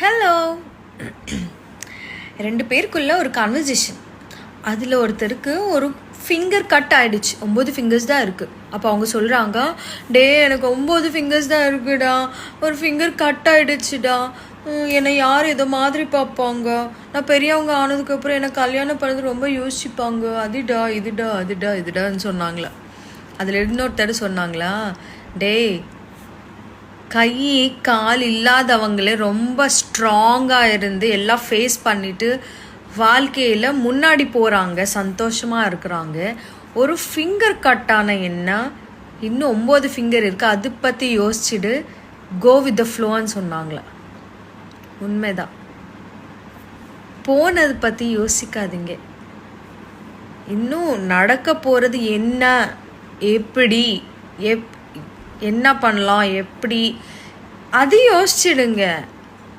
Hello. 2 பேருக்குள்ள ஒரு conversation. அதில் ஒருத்தருக்கு ஒரு ஃபிங்கர் கட் ஆகிடுச்சு. 9 ஃபிங்கர்ஸ் தான் இருக்குது. அப்போ அவங்க சொல்கிறாங்க, எனக்கு 9 ஃபிங்கர்ஸ் தான் இருக்குடா, ஒரு ஃபிங்கர் கட் ஆகிடுச்சுடா, என்னை யார் ஏதோ மாதிரி பார்ப்பாங்க, நான் பெரியவங்க ஆனதுக்கப்புறம் என்னை கல்யாணம் பண்ணது ரொம்ப யோசிச்சுப்பாங்க, அதுடா இதுடா அதுடா இதுடான்னு சொன்னாங்களா. அதில் இன்னொருத்தர் சொன்னாங்களா, கை கால் இல்லாதவங்களே ரொம்ப ஸ்ட்ராங்காக இருந்து எல்லாம் ஃபேஸ் பண்ணிவிட்டு வாழ்க்கையில் முன்னாடி போகிறாங்க, சந்தோஷமாக இருக்கிறாங்க. ஒரு ஃபிங்கர் கட்டான என்ன, இன்னும் 9 ஃபிங்கர் இருக்குது, அதை பற்றி யோசிச்சுட்டு கோ வித் த ஃப்ளோன்னு சொன்னாங்களா. உண்மைதான். போனது பற்றி யோசிக்காதீங்க. இன்னும் நடக்க போகிறது என்ன, எப்படி என்ன பண்ணலாம், எப்படி, அது யோசிச்சிடுங்க.